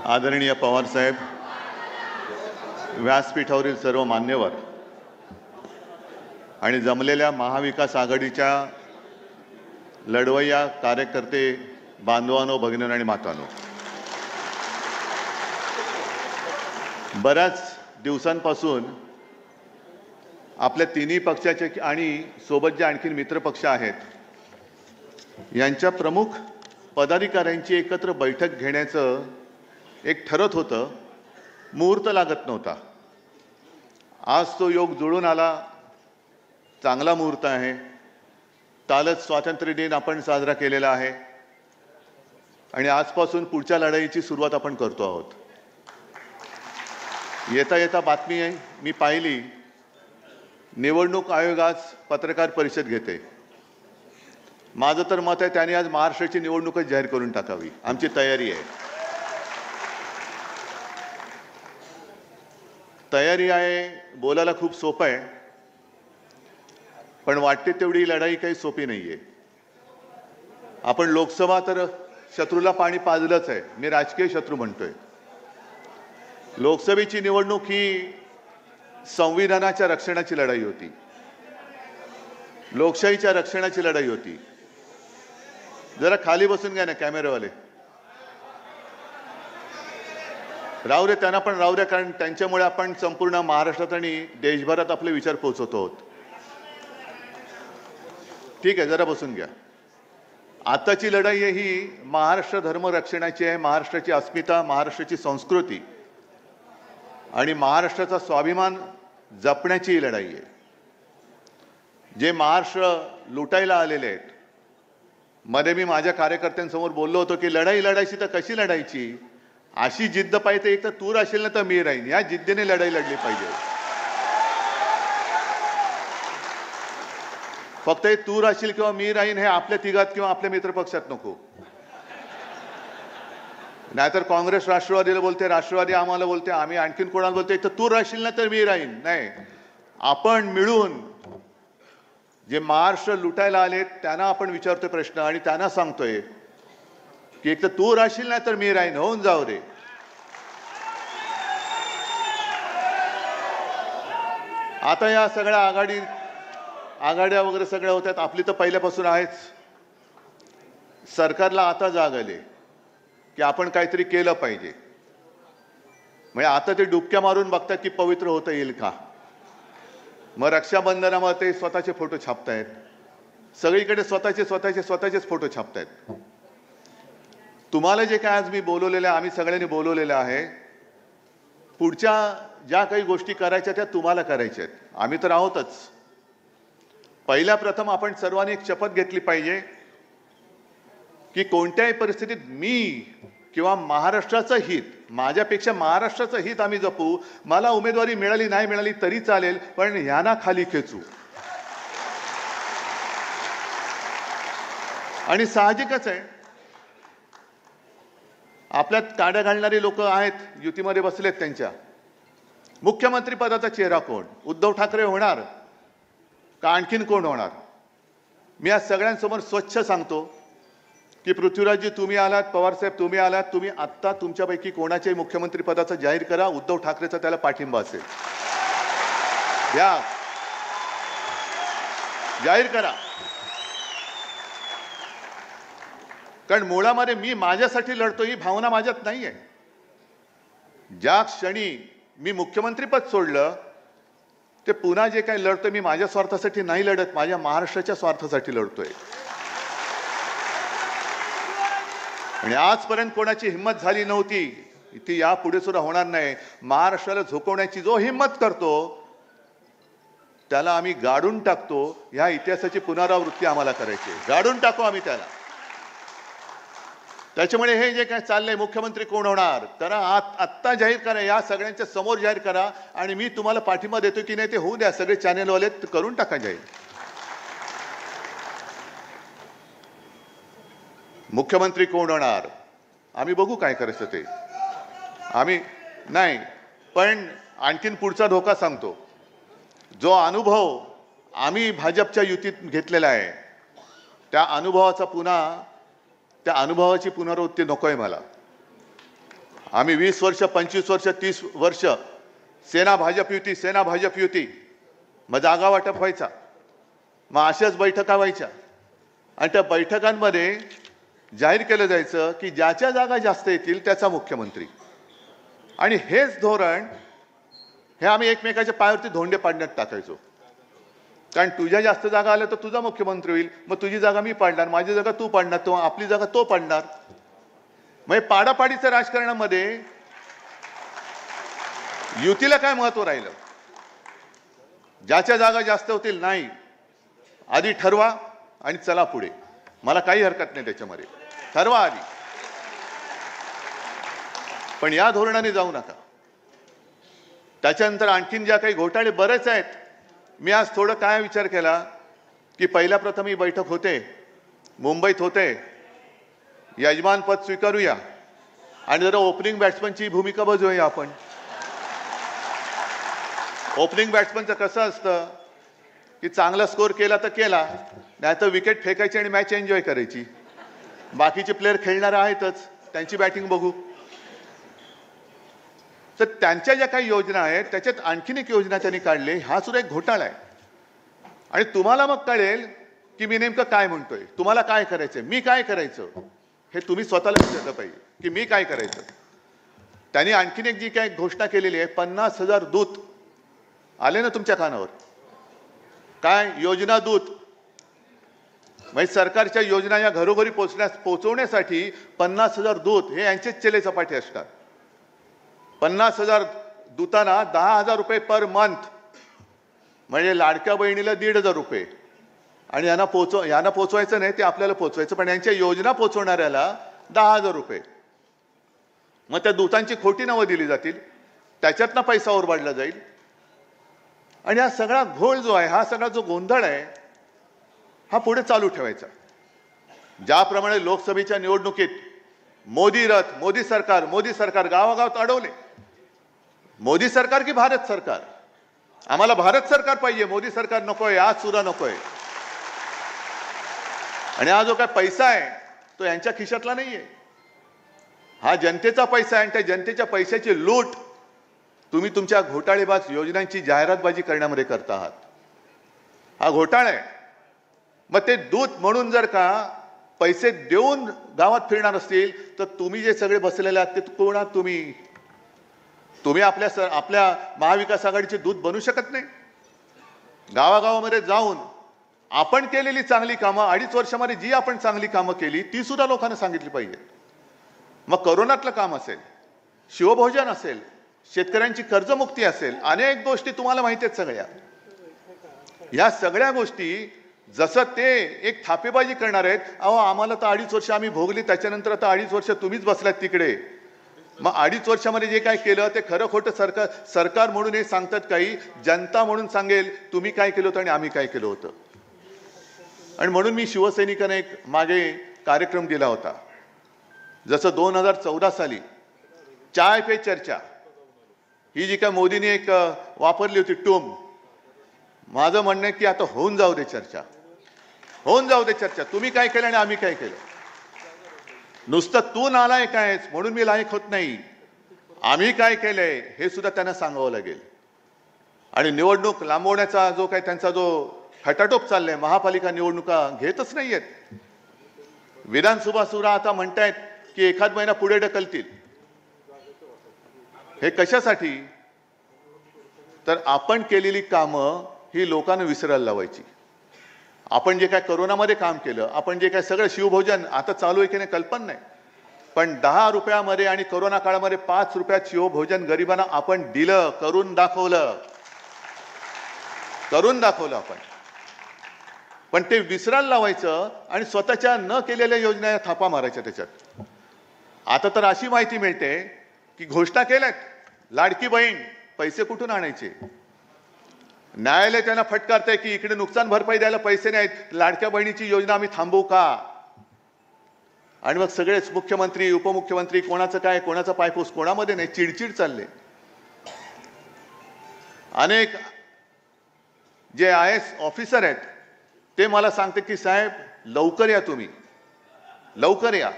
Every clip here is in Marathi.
आदरणीय पवार साहेब, व्यासपीठावरील सर्व मान्यवर आणि जमलेल्या महाविकास आघाडीच्या लढवय्या कार्यकर्ते बांधवांनो, भगिनींनो आणि मातांनो, बऱ्याच दिवसांपासून आपल्या तिन्ही पक्षाचे आणि सोबत जे आणखी मित्र पक्ष आहेत यांच्या प्रमुख पदाधिकाऱ्यांची एकत्र बैठक घेण्याचं एक ठरत होतं, मुहूर्त लागत नव्हता। आज तो योग जुळून आला, चांगला मुहूर्त आहे। कालच स्वातंत्र्य दिन आपण साजरा केलेला आहे आणि आजपासून पुढच्या लढाईची सुरुवात आपण करतो आहोत। येता येता बातमी मी पाहिली, निवडणूक आयोग आज पत्रकार परिषद घेते। माझं तर मत आहे त्यांनी आज महाराष्ट्राची निवडणूकच जाहीर करून टाकावी, आमची तयारी आहे। तयारी आहे बोलायला खूप सोपं आहे, पण वाटते तेवढी लढाई काही सोपी नाहीये। आपण लोकसभा तर शत्रूला पाणी पाजलंच आहे, मी राजकीय शत्रू म्हणतोय। लोकसभेची निवडणूक ही संविधानाच्या रक्षणाची लढाई होती, लोकशाहीच्या रक्षणाची लढाई होती। जरा खाली बसून घ्या ना कॅमेरावाले, राहू दे त्यांना पण राहू द्या, कारण त्यांच्यामुळे आपण संपूर्ण महाराष्ट्रात आणि देशभरात आपले विचार पोहोचवतो आहोत। ठीक आहे, जरा बसून घ्या। आताची लढाई ही महाराष्ट्र धर्म रक्षणाची आहे, महाराष्ट्राची अस्मिता, महाराष्ट्राची संस्कृती आणि महाराष्ट्राचा स्वाभिमान जपण्याची ही लढाई आहे। जे महाराष्ट्र लुटायला आलेले आहेत, मध्ये मी माझ्या कार्यकर्त्यांसमोर बोललो होतो की लढाई लढायची तर कशी लढायची, अशी जिद्द पाहिजे, एक तर तू राहशील ना तर मी राहीन, या जिद्दीने लढाई लढली पाहिजे। फक्त हे तू राहशील किंवा मी राहीन हे आपल्या तिघात किंवा आपल्या मित्रपक्षात नको। नाहीतर काँग्रेस राष्ट्रवादीला बोलते, राष्ट्रवादी आम्हाला बोलते, आम्ही आणखीन कोणाला बोलते, एक तर तू राहशील ना तर मी राहीन। नाही, आपण मिळून जे महाराष्ट्र लुटायला आले त्यांना आपण विचारतोय प्रश्न आणि त्यांना सांगतोय की एक तर तू राहशील ना तर मी राहीन, होऊन जाऊ दे। आता या सगळ्या आघाड्या वगैरे सगळ्या होत्यात, आपली तर पहिल्यापासून आहेच। सरकारला आता जाग आली की आपण काहीतरी केलं पाहिजे। म्हणजे आता ते डुबक्या मारून बघतात की पवित्र होता येईल का। मग रक्षाबंधनामध्ये ते स्वतःचे फोटो छापतायत, सगळीकडे स्वतःचेच फोटो छापतायत। तुम्हाला जे काय आज मी बोलवलेलं आहे, आम्ही सगळ्यांनी बोलवलेलं आहे, पुढच्या ज्या काही गोष्टी करायच्या त्या तुम्हाला करायच्या आहेत, आम्ही तर आहोतच। पहिल्या प्रथम आपण सर्वांनी एक शपथ घेतली पाहिजे की कोणत्याही परिस्थितीत मी किंवा महाराष्ट्राचं हित, माझ्यापेक्षा महाराष्ट्राचं हित आम्ही जपू। मला उमेदवारी मिळाली नाही मिळाली तरी चालेल, पण ह्यांना खाली खेचू। आणि साहजिकच आहे, आपल्यात काड्या घालणारी लोक आहेत, युतीमध्ये बसलेत, त्यांच्या मुख्यमंत्री पदाचा चेहरा कोण, उद्धव ठाकरे होणार का आणखीन कोण होणार। मी आज सगळ्यांसमोर स्वच्छ सांगतो की पृथ्वीराजजी तुम्ही आलात, पवारसाहेब तुम्ही आलात, तुम्ही आत्ता तुमच्यापैकी कोणाच्याही मुख्यमंत्री पदाचा जाहीर करा, उद्धव ठाकरेचा त्याला पाठिंबा असेल, या जाहीर करा। कारण मुळामध्ये मी माझ्यासाठी लढतो ही भावना माझ्यात नाही आहे। ज्या क्षणी मी मुख्यमंत्रीपद सोडलं ते पुन्हा जे काही लढतो मी माझ्या स्वार्थासाठी नाही लढत, माझ्या महाराष्ट्राच्या स्वार्थासाठी लढतोय। आणि आजपर्यंत कोणाची हिंमत झाली नव्हती, ती यापुढे सुद्धा होणार नाही। महाराष्ट्राला झोकवण्याची जो हिंमत करतो त्याला आम्ही गाडून टाकतो। ह्या इतिहासाची पुनरावृत्ती आम्हाला करायची, गाडून टाकू आम्ही त्याला। त्याच्यामुळे हे जे काय चाललंय, मुख्यमंत्री कोण होणार तर आत्ता जाहीर करा, या सगळ्यांच्या समोर जाहीर करा। आणि मी तुम्हाला पाठिंबा देतो की नाही ते होऊ द्या, सगळे चॅनेलवाले करून टाका जाहीर। मुख्यमंत्री कोण होणार आम्ही बघू, काय करायचं ते आम्ही नाही। पण आणखीन पुढचा धोका सांगतो, जो अनुभव आम्ही भाजपच्या युतीत घेतलेला आहे त्या अनुभवाची पुनरावृत्ती नकोय मला। आम्ही 20 वर्ष 25 वर्ष 30 वर्ष सेना भाजप युती मग जागा वाटप व्हायचा, मग अशाच बैठका व्हायच्या आणि त्या बैठकांमध्ये जाहीर केलं जायचं की ज्याच्या जागा जास्त येतील त्याचा मुख्यमंत्री. आणि हेच धोरण हे आम्ही एकमेकाच्या पायावरती धोंडे पाडण्यात टाकायचो. कारण तुझ्या जास्त जागा आल्या तर तुझा मुख्यमंत्री होईल, मग तुझी जागा मी पाडणार, माझी जागा तू पाडणार, तो आपली जागा तो पाडणार. म्हणजे पाडापाडीच्या राजकारणामध्ये युतीला काय महत्व राहिलं? ज्याच्या जागा जास्त होतील नाही, आधी ठरवा आणि चला पुढे. मला काही हरकत नाही त्याच्यामध्ये, ठरवा आधी, पण या धोरणाने जाऊ नका. त्याच्यानंतर आणखीन ज्या काही घोटाळे बरेच आहेत. मी आज थोडं काय विचार केला की पहिल्या प्रथम ही बैठक होते, मुंबईत होते, यजमान पद स्वीकारूया आणि जरा ओपनिंग बॅट्समनची भूमिका बजावूया आपण. ओपनिंग बॅट्समनचं कसं असतं की चांगला स्कोर केला तर केला, नाही तर विकेट फेकायची आणि मॅच एन्जॉय करायची. बाकीचे प्लेयर खेळणारे आहेतच, त्यांची बॅटिंग बघू. तर त्यांच्या ज्या काही योजना आहेत त्याच्यात आणखीन एक योजना त्यांनी काढली, हा सुद्धा एक घोटाळा आहे. आणि तुम्हाला मग कळेल की मी नेमकं काय म्हणतोय, तुम्हाला काय करायचंय, मी काय करायचं, हे तुम्ही स्वतःला विचारलं पाहिजे की मी काय करायचं. त्यांनी आणखीन एक जी काही घोषणा केलेली आहे, 50,000 दूत आले ना तुमच्या कानावर, काय योजना दूत, म्हणजे सरकारच्या योजना या घरोघरी पोहोचवण्यासाठी 50,000 दूत हे यांचेच चेले चपाटे असतात. 50,000 दूतांना 10,000 रुपये पर मंथ, म्हणजे लाडक्या बहिणीला 1,500 रुपये. आणि यांना पोचवायचं नाही, ते आपल्याला पोचवायचं, पण यांच्या योजना पोचवणाऱ्याला 10,000 रुपये. मग त्या दूतांची खोटी नावं दिली जातील, त्याच्यातनं पैसा ओरबाडला जाईल. आणि हा सगळा घोळ जो आहे, हा सगळा जो गोंधळ आहे, हा पुढे चालू ठेवायचा. ज्याप्रमाणे लोकसभेच्या निवडणुकीत मोदी रथ, मोदी सरकार गावागावात अडवले. मोदी सरकार की भारत सरकार? आम्हाला भारत सरकार पाहिजे, मोदी सरकार नकोय, आज सुद्धा नकोय. आणि हा जो काय पैसा आहे तो यांच्या खिशातला नाहीये, हा जनतेचा पैसा आहे. आणि त्या जनतेच्या पैशाची लूट तुम्ही तुमच्या घोटाळेबाज योजनांची जाहिरातबाजी करण्यामध्ये करता आहात. हा घोटाळा आहे. मग ते दूत म्हणून जर का पैसे देऊन गावात फिरणार असतील तर तुम्ही जे सगळे बसलेले आहात ते कोण आहात? तुम्ही आपल्या महाविकास आघाडीचे दूत बनू शकत नाही. गावागावामध्ये जाऊन आपण केलेली चांगली कामं, 2.5 वर्षामध्ये जी आपण चांगली कामं केली ती सुद्धा लोकांना सांगितली पाहिजे. मग करोनातलं काम असेल, शिवभोजन असेल, शेतकऱ्यांची कर्जमुक्ती असेल, अनेक गोष्टी तुम्हाला माहिती आहेत सगळ्या. या सगळ्या गोष्टी जसं ते एक थापेबाजी करणार आहेत, अहो आम्हाला तर 2.5 वर्ष आम्ही भोगली, त्याच्यानंतर आता 2.5 वर्ष तुम्हीच बसलात तिकडे. मग 2.5 वर्षामध्ये जे काय केलं ते खरं खोटं सरकार म्हणून हे सांगतात, काही जनता म्हणून सांगेल तुम्ही काय केलं होतं आणि आम्ही काय केलं होतं. आणि म्हणून मी शिवसैनिकांना एक मागे कार्यक्रम दिला होता. जसं 2014 साली चाय पे चर्चा ही जी काय मोदींनी एक वापरली होती टूम, माझं म्हणणं आहे की आता होऊन जाऊ दे चर्चा, होऊन जाऊ दे चर्चा. तुम्ही काय केलं आणि आम्ही काय केलं. नुसतं तू नालायक आहेस म्हणून मी लायक होत नाही, आम्ही काय केलंय हे सुद्धा त्यांना सांगावं लागेल. आणि निवडणूक लांबवण्याचा जो काय त्यांचा जो खटाटोप चाललाय, महापालिका निवडणुका घेतच नाहीयेत. विधानसभा सुद्धा आता म्हणतायत की एखाद महिना पुढे ढकलतील. हे कशासाठी? तर आपण केलेली कामं ही लोकांना विसरायला लावायची. आपण जे काय करोनामध्ये काम केलं, आपण जे काय सगळं शिवभोजन आता चालू आहे की नाही कल्पना नाही, पण 10 रुपयामध्ये आणि करोना काळामध्ये 5 रुपयात शिवभोजन गरिबांना आपण दिलं, करून दाखवलं आपण. पण ते विसरायला लावायचं आणि स्वतःच्या न केलेल्या योजना थापा मारायच्या त्याच्यात. आता तर अशी माहिती मिळते की घोषणा केल्यात, लाडकी बहीण पैसे कुठून आणायचे. न्यायालय त्यांना फटकारतंय की इकडे नुकसान भरपाई द्यायला पैसे नाहीत, लाडक्या बहिणीची योजना आम्ही थांबवू का. आणि मग सगळेच मुख्यमंत्री उपमुख्यमंत्री कोणाचं काय, कोणाचा पायपूस कोणामध्ये नाही, चिडचिड चालले. अनेक जे IAS ऑफिसर आहेत ते मला सांगते की साहेब लवकर या, तुम्ही लवकर या.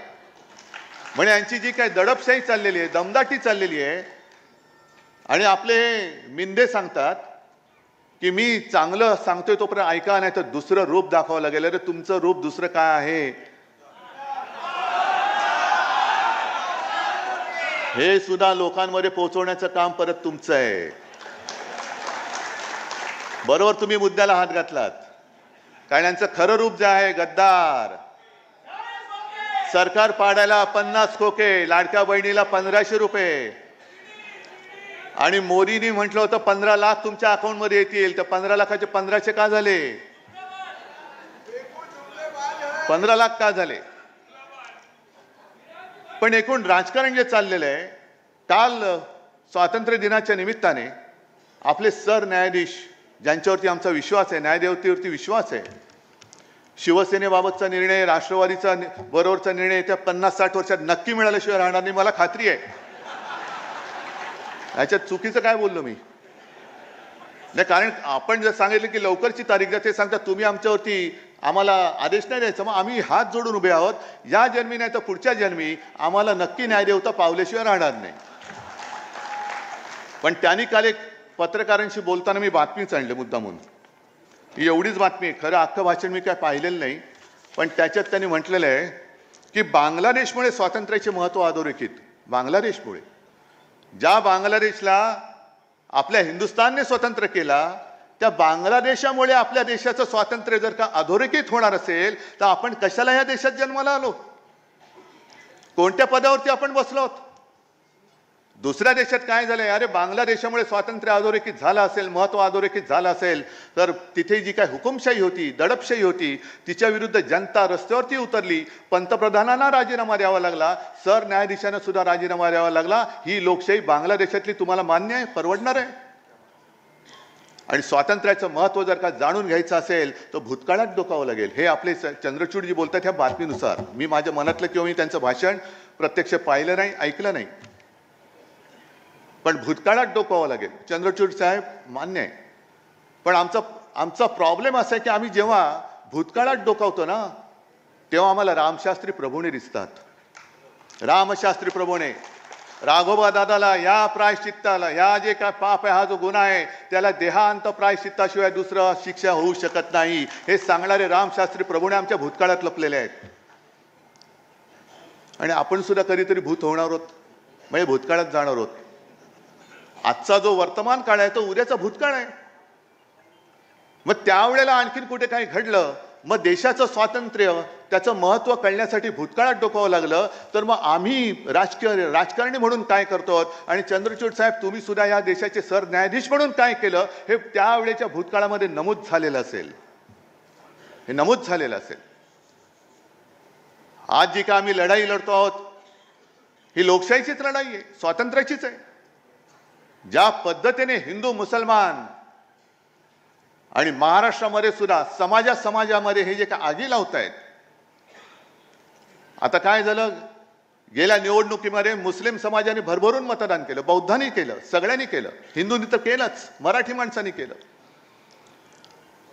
म्हणजे यांची जी काय दडपशाही चाललेली आहे, दमदाटी चाललेली आहे, आणि आपले मिंदे सांगतात की मी चांगलं सांगतोय तोपर्यंत ऐका, नाही तर दुसरं रूप दाखवावं लागेल. अरे तुमचं रूप दुसरं काय आहे हे सुद्धा लोकांमध्ये पोहोचवण्याचं काम परत तुमचं आहे. बरोबर तुम्ही मुद्द्याला हात घातलात. कारण यांचं खरं रूप जे आहे गद्दार. सरकार पाडायला 50 खोके, लाडक्या बहिणीला 1500 रुपये, आणि मोदींनी म्हटलं होतं 15 लाख तुमच्या अकाउंटमध्ये येतील. तर 15 लाखाचे 1500 का झाले? 15 लाख का झाले? पण एकूण राजकारण जे चाललेलं आहे, काल स्वातंत्र्य दिनाच्या निमित्ताने आपले सरन्यायाधीश ज्यांच्यावरती आमचा विश्वास आहे, न्यायदेवतेवरती विश्वास आहे, शिवसेनेबाबतचा निर्णय, राष्ट्रवादीचा बरोबरचा निर्णय त्या 50-60 वर्षात नक्की मिळाल्याशिवाय राहणार नाही, मला खात्री आहे. याच्यात चुकीचं काय बोललो मी? नाही, कारण आपण जर सांगितलं की लवकरची तारीख द्या, ते सांगतात तुम्ही आमच्यावरती आम्हाला आदेश नाही द्यायचा. मग आम्ही हात जोडून उभे आहोत. या जन्मी नाही तर पुढच्या जन्मी आम्हाला नक्की न्यायदेवता पावल्याशिवाय राहणार नाही. पण त्यांनी काल एक पत्रकारांशी बोलताना मी बातमीच आणली मुद्दामून. ही एवढीच बातमी आहे, खरं अख्खं भाषण मी काय पाहिलेलं नाही, पण त्याच्यात त्यांनी म्हटलेलं आहे की बांगलादेशमुळे स्वातंत्र्याचे महत्त्व अधोरेखित. बांगलादेशमुळे, ज्या बांगलादेशला आपल्या हिंदुस्थानने स्वतंत्र केला, त्या बांगलादेशामुळे आपल्या देशाचं स्वातंत्र्य जर का अधोरेखित होणार असेल तर आपण कशाला ह्या देशात जन्माला आलो? कोणत्या पदावरती आपण बसलो आहोत? दुसऱ्या देशात काय झालंय? अरे बांगलादेशामुळे स्वातंत्र्य अधोरेखित झालं असेल, महत्व अधोरेखित झालं असेल, तर तिथे जी काय हुकुमशाही होती, दडपशाही होती, तिच्या विरुद्ध जनता रस्त्यावरती उतरली. पंतप्रधानांना राजीनामा द्यावा लागला, सरन्यायाधीशांना सुद्धा राजीनामा द्यावा लागला. ही लोकशाही बांगलादेशातली तुम्हाला मान्य आहे? परवडणार आहे? आणि स्वातंत्र्याचं महत्व जर का जाणून घ्यायचं असेल तर भूतकाळात डोकावं लागेल. हे आपले चंद्रचूडजी बोलतात ह्या बातमीनुसार. मी माझ्या मनातलं किंवा मी त्यांचं भाषण प्रत्यक्ष पाहिलं नाही, ऐकलं नाही, पण भूतकाळात डोकावं लागेल. चंद्रचूड साहेब मान्य आहे, पण आमचा प्रॉब्लेम असा आहे की आम्ही जेव्हा भूतकाळात डोकावतो ना, तेव्हा आम्हाला रामशास्त्री प्रभूने दिसतात. रामशास्त्री प्रभूने राघोबा दादाला या प्रायश्चित्ताला, या जे काय पाप आहे, हा जो गुन्हा आहे, त्याला देहांत प्रायश्चित्ताशिवाय दुसरं शिक्षा होऊ शकत नाही, हे सांगणारे रामशास्त्री प्रभूने आमच्या भूतकाळात लपलेले आहेत. आणि आपण सुद्धा कधीतरी भूत होणार आहोत, म्हणजे भूतकाळात जाणार आहोत. आजचा जो वर्तमान काळ आहे तो उद्याचा भूतकाळ आहे. मग त्यावेळेला आणखीन कुठे काही घडलं, मग देशाचं स्वातंत्र्य, त्याचं महत्व कळण्यासाठी भूतकाळात डोकावं लागलं, तर मग आम्ही राजकारणी म्हणून काय करतो? आणि चंद्रचूड साहेब तुम्ही सुद्धा या देशाचे सरन्यायाधीश म्हणून काय केलं हे त्यावेळेच्या भूतकाळामध्ये नमूद झालेलं असेल. हे नमूद झालेलं असेल. आज जी का आम्ही लढाई लढतो आहोत ही लोकशाहीचीच लढाई आहे, स्वातंत्र्याचीच आहे. ज्या पद्धतीने हिंदू, मुसलमान आणि महाराष्ट्रामध्ये सुद्धा समाजामध्ये हे जे काय आगी लावत आहेत. आता काय झालं, गेल्या निवडणुकीमध्ये मुस्लिम समाजाने भरभरून मतदान केलं, बौद्धांनी केलं, सगळ्यांनी केलं, हिंदूंनी तर केलंच, मराठी माणसांनी केलं.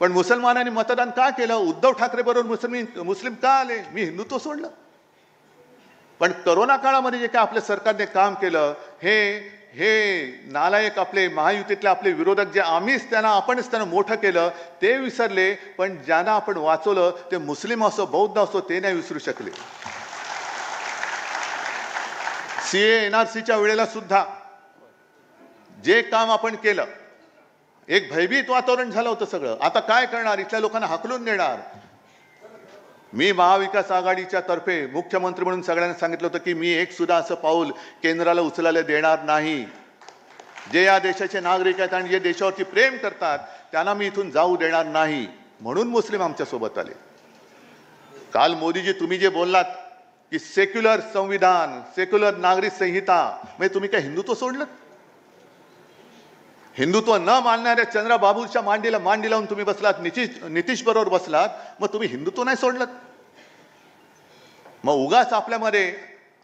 पण मुसलमानांनी मतदान का केलं? उद्धव ठाकरे बरोबर मुस्लिम का आले? मी हिंदुत्व सोडलं. पण करोना काळामध्ये जे काय आपल्या सरकारने काम केलं, हे नालायक आपले महायुतीतले आपले विरोधक, जे आपणच त्यांना मोठं केलं, ते विसरले. पण ज्यांना आपण वाचवलं ते मुस्लिम असो, बौद्ध असो, ते नाही विसरू शकले. सीए एनआरसीच्या वेळेला सुद्धा जे काम आपण केलं, एक भयभीत वातावरण झालं होतं सगळं. आता काय करणार? इथल्या लोकांना हाकलून देणार. मी महाविकास आघाडीच्या तर्फे मुख्यमंत्री म्हणून सगळ्यांना सांगितलं होतं की मी एक सुद्धा असं पाऊल केंद्राला उचलायला देणार नाही. जे या देशाचे नागरिक आहेत आणि जे देशावरती प्रेम करतात त्यांना मी इथून जाऊ देणार नाही. म्हणून मुस्लिम आमच्या सोबत आले. काल मोदीजी तुम्ही जे बोललात की सेक्युलर संविधान, सेक्युलर नागरिक संहिता, म्हणजे तुम्ही काय हिंदुत्व सोडलं? हिंदुत्व न मानणाऱ्या चंद्रबाबूच्या मांडी लावून तुम्ही बसलात, नितीश बरोबर बसलात, मग तुम्ही हिंदुत्व नाही सोडलं? मग उगाच आपल्यामध्ये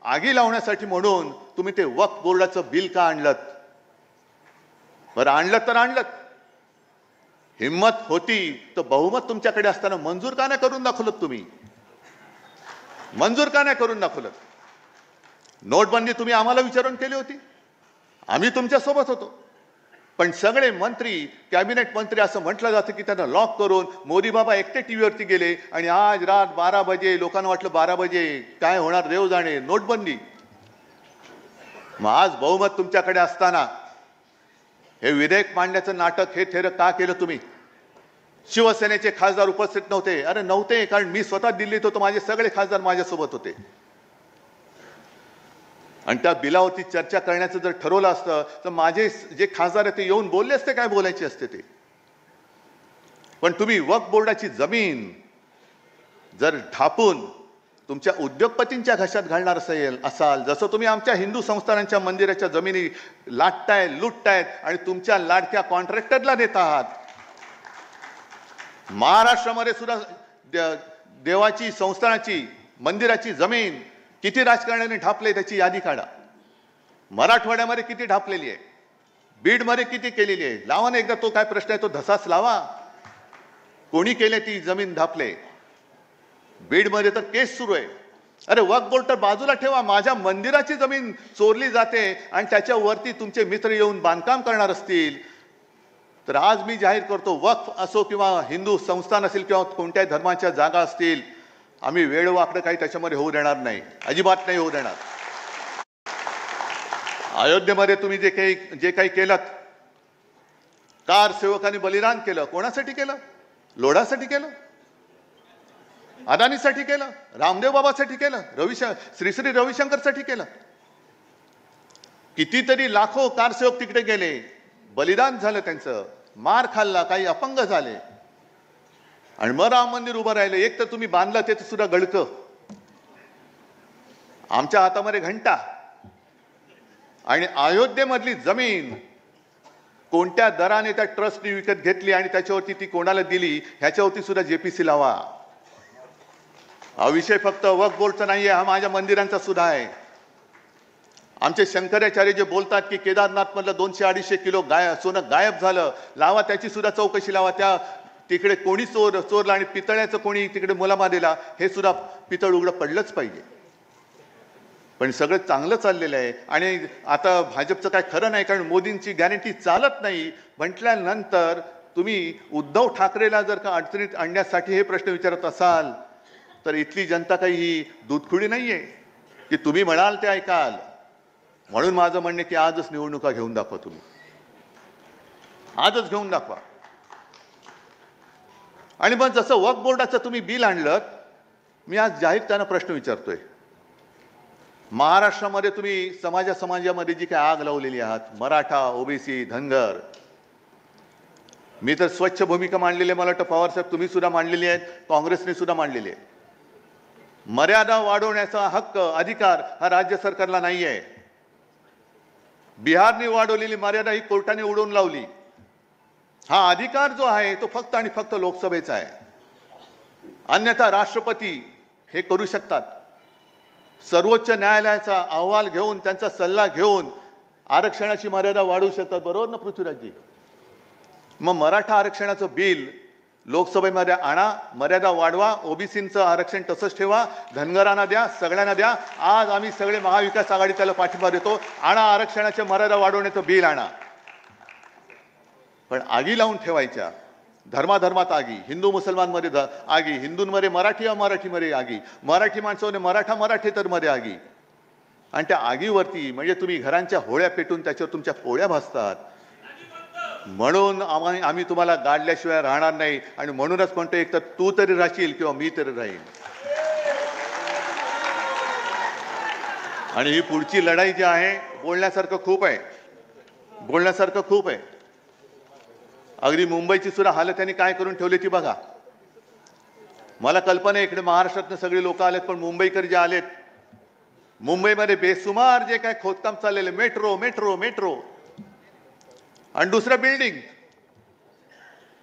आगी लावण्यासाठी म्हणून तुम्ही ते वक्फ बोर्डाचं बिल का आणलं? बरं आणलं तर आणलं, हिम्मत होती तर बहुमत तुमच्याकडे असताना मंजूर का नाही करून दाखवलं? तुम्ही मंजूर का नाही करून दाखवलं? नोटबंदी तुम्ही आम्हाला विचारून केली होती, आम्ही तुमच्या सोबत होतो. पण सगळे मंत्री, कॅबिनेट मंत्री असं म्हटलं जातं की त्यांना लॉक करून मोदी बाबा एकटे टीव्हीवरती गेले आणि आज रात 12 बजे लोकांना वाटलं 12 बजे काय होणार देव जाणे, नोटबंदी. मग आज बहुमत तुमच्याकडे असताना हे विधेयक मांडण्याचं नाटक हे थेर का केलं तुम्ही? शिवसेनेचे खासदार उपस्थित नव्हते. अरे नव्हते, कारण मी स्वतः दिल्लीत होतो, माझे सगळे खासदार माझ्यासोबत होते. आणि त्या बिलावरती चर्चा करण्याचं जर ठरवलं असतं तर माझे जे खासदार आहेत ते येऊन बोलले असते काय बोलायचे असते ते. पण तुम्ही वक्फ बोर्डाची जमीन जर ढापून तुमच्या उद्योगपतींच्या घशात घालणार असाल, जसं तुम्ही आमच्या हिंदू संस्थानांच्या मंदिराच्या जमिनी लाटताय, लुटतायत आणि तुमच्या लाडक्या कॉन्ट्रॅक्टरला देत आहात. महाराष्ट्रामध्ये सुद्धा देवाची, संस्थानाची, मंदिराची जमीन किती राजकारण्यांनी ढापले त्याची यादी काढा. मराठवाड्यामध्ये किती ढापलेली आहे, बीडमध्ये किती केलेली आहे. लावा ना एकदा तो काय प्रश्न आहे तो धसाच लावा. कोणी केले ती जमीन ढापले? बीडमध्ये तर केस सुरू आहे. अरे वक्फ बोर्ड तर बाजूला ठेवा, माझ्या मंदिराची जमीन चोरली जाते आणि त्याच्यावरती तुमचे मित्र येऊन बांधकाम करणार असतील तर आज मी जाहीर करतो, वक्फ असो किंवा हिंदू संस्थान असेल किंवा कोणत्याही धर्माच्या जागा असतील, आम्ही वेळवाकडं काही त्याच्यामध्ये होऊ देणार नाही, अजिबात नाही होऊ देणार. अयोध्येमध्ये तुम्ही जे काही केलं, कार सेवकांनी बलिदान केलं, कोणासाठी केलं? लोढासाठी केलं, अदानीसाठी केलं, रामदेव बाबासाठी केलं, श्री श्री रविशंकरसाठी केलं. कितीतरी लाखो कारसेवक तिकडे गेले, बलिदान झालं त्यांचं, मार खाल्ला, काही अपंग झाले आणि मग राम मंदिर उभं राहिलं. एक तर तुम्ही बांधलं ते सुद्धा गळकं, आमच्या हातामध्ये घंटा. आणि अयोध्येमधली जमीन कोणत्या दराने त्या ट्रस्टने विकत घेतली आणि त्याच्यावरती ती कोणाला दिली ह्याच्यावरती सुद्धा जेपीसी लावा. हा विषय फक्त वक्फ बोर्डचा नाहीये, हा माझ्या मंदिरांचा सुद्धा आहे. आमचे शंकराचार्य जे बोलतात की केदारनाथ मधलं 200-250 किलो सोनं गायब झालं, लावा त्याची सुद्धा चौकशी लावा. त्या तिकडे कोणी चोरला आणि पितळ्याचं कोणी तिकडे मुलामा दिला हे सुद्धा पितळ उघडं पडलंच पाहिजे. पण सगळं चांगलं चाललेलं आहे आणि आता भाजपचं काय खरं नाही, कारण मोदींची गॅरंटी चालत नाही म्हटल्यानंतर तुम्ही उद्धव ठाकरेला जर का अडचणीत आणण्यासाठी हे प्रश्न विचारत असाल तर इथली जनता काही ही दूधखुडी नाहीये की तुम्ही म्हणाल ते ऐकाल. म्हणून माझं म्हणणे की आजच निवडणुका घेऊन दाखवा, तुम्ही आजच घेऊन दाखवा. आणि मग जसं वक्फ बोर्डाचं तुम्ही बिल आणलं, मी आज जाहीर त्यांना प्रश्न विचारतोय, महाराष्ट्रामध्ये तुम्ही समाजामध्ये जी काही आग लावलेली आहात, मराठा, ओबीसी, धनगर, मी तर स्वच्छ भूमिका मांडलेली आहे, मला वाटतं पवार साहेब तुम्ही सुद्धा मांडलेली आहे, काँग्रेसने सुद्धा मांडलेली आहे. मर्यादा वाढवण्याचा हक्क, अधिकार हा राज्य सरकारला नाही आहे. बिहारने वाढवलेली मर्यादा ही कोर्टाने उडवून लावली. हा अधिकार जो आहे तो फक्त आणि फक्त लोकसभेचा आहे, अन्यथा राष्ट्रपती हे करू शकतात. सर्वोच्च न्यायालयाचा अहवाल घेऊन, त्यांचा सल्ला घेऊन आरक्षणाची मर्यादा वाढवू शकतात. बरोबर ना पृथ्वीराजजी? मग मराठा आरक्षणाचं बिल लोकसभेमध्ये आणा, मर्यादा वाढवा, ओबीसींचं आरक्षण तसंच ठेवा, धनगरांना द्या, सगळ्यांना द्या. आज आम्ही सगळे महाविकास आघाडी त्याला पाठिंबा देतो. आणा आरक्षणाच्या मर्यादा वाढवण्याचं बिल आणा. पण आगी लावून ठेवायच्या, धर्माधर्मात आगी, हिंदू मुसलमानमध्ये आगी, हिंदूंमध्ये मराठी अमराठीमध्ये आगी, मराठी माणसामध्ये मराठेतर मध्ये आगी. आणि त्या आगीवरती म्हणजे तुम्ही घरांच्या होळ्या पेटून त्याच्यावर तुमच्या पोळ्या भासतात. म्हणून आम्ही तुम्हाला गाडल्याशिवाय राहणार नाही. आणि म्हणूनच म्हणतो, एक तर तू तरी राहशील किंवा मी तरी राहील. आणि ही पुढची लढाई जी आहे, बोलण्यासारखं खूप आहे, बोलण्यासारखं खूप आहे. अगदी मुंबईची सुद्धा हालत त्यांनी काय करून ठेवली ती बघा. मला कल्पना आहे इकडे महाराष्ट्रातनं सगळे लोक आलेत, पण मुंबईकर जे आलेत, मुंबईमध्ये बेसुमार जे काय खोदकाम चाललेले, मेट्रो मेट्रो मेट्रो आणि दुसरं बिल्डिंग.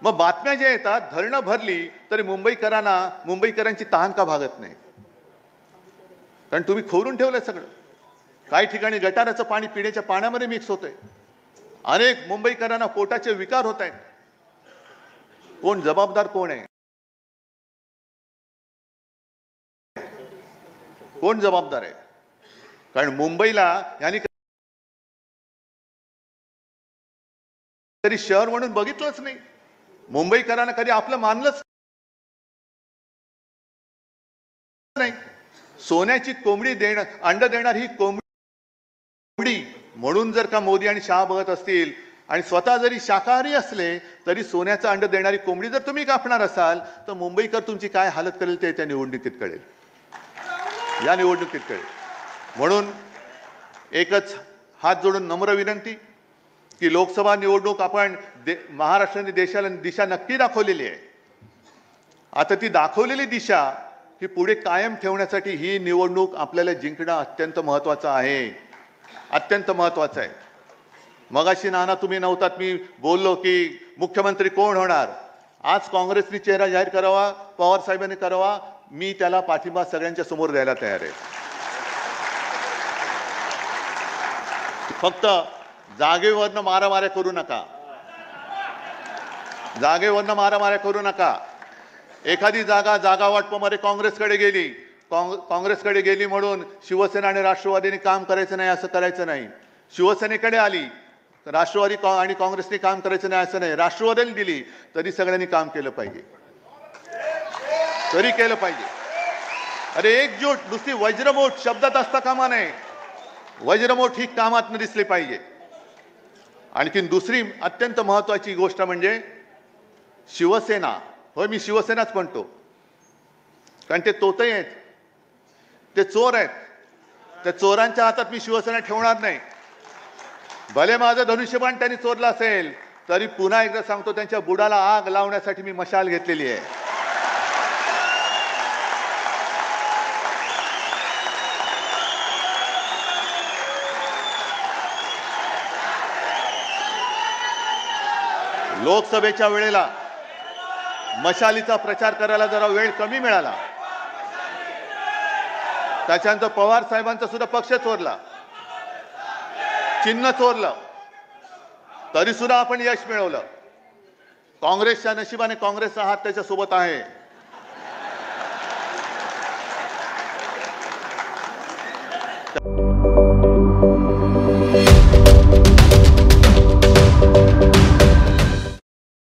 मग बातम्या ज्या येतात, धरणं भरली तरी मुंबईकरांची तहान का भागत नाही? कारण तुम्ही खोरून ठेवलंय सगळं. काही ठिकाणी गटाराचं पाणी पिण्याच्या पाण्यामध्ये मिक्स होतंय. अनेक मुंबईकरांना पोटाचे विकार होत आहेत. कोण जबाबदार? कोण आहे? कोण जबाबदार आहे? कारण मुंबईला यांनी कधी शहर म्हणून बघितलंच नाही, मुंबईकरांना कधी आपलं मानलंच नाही. सोन्याची कोंबडी अंड देणार ही कोंबडी म्हणून जर का मोदी आणि शहा बघत असतील आणि स्वतः जरी शाकाहारी असले तरी सोन्याचं अंड देणारी कोंबडी जर तुम्ही कापणार असाल तर मुंबईकर तुमची काय हालत करेल ते त्या निवडणुकीत कळेल, या निवडणुकीत कळेल. म्हणून एकच हात जोडून नम्र विनंती की लोकसभा निवडणूक आपण महाराष्ट्राने देशाला दिशा नक्की दाखवलेली आहे. आता ती दाखवलेली दिशा ही पुढे कायम ठेवण्यासाठी ही निवडणूक आपल्याला जिंकणं अत्यंत महत्त्वाचं आहे, अत्यंत महत्त्वाचं आहे. मगाशी नाना तुम्ही नव्हतात, मी बोललो की मुख्यमंत्री कोण होणार. आज काँग्रेसने चेहरा जाहीर करावा, पवार साहेबांनी करावा, मी त्याला पाठिंबा सगळ्यांच्या समोर द्यायला तयार आहे. फक्त जागेवरनं मारामाऱ्या करू नका, जागेवरनं मारामाऱ्या करू नका. एखादी जागा वाटपामध्ये काँग्रेसकडे गेली म्हणून शिवसेना आणि राष्ट्रवादीने काम करायचं नाही असं करायचं नाही. शिवसेनेकडे आली राष्ट्रवादी आणि काँग्रेसने काम करायचं नाही असं नाही. राष्ट्रवादीने दिली तरी सगळ्यांनी काम केलं पाहिजे, तरी केलं पाहिजे. अरे एकजूट, नुसती वज्रमूठ शब्दात असता कामा नये, वज्रमूठ ही कामात दिसली पाहिजे. आणखीन दुसरी अत्यंत महत्त्वाची गोष्ट म्हणजे शिवसेना. होय, मी शिवसेनाच म्हणतो कारण ते तोतई आहेत, ते चोर आहेत. त्या चोरांच्या हातात मी शिवसेना ठेवणार नाही. भले माझं धनुष्यबाण त्यांनी चोरलं असेल तरी पुन्हा एकदा सांगतो, त्यांच्या बुडाला आग लावण्यासाठी मी मशाल घेतलेली आहे. लोकसभेच्या वेळेला मशालीचा प्रचार करायला जरा वेळ कमी मिळाला, त्याच्यानंतर पवार साहेबांचा सुद्धा पक्ष चोरला, चिन्ह चोरलं, तरी सुद्धा आपण यश मिळवलं. काँग्रेसच्या नशिबाने काँग्रेसचा हात त्याच्या सोबत आहे.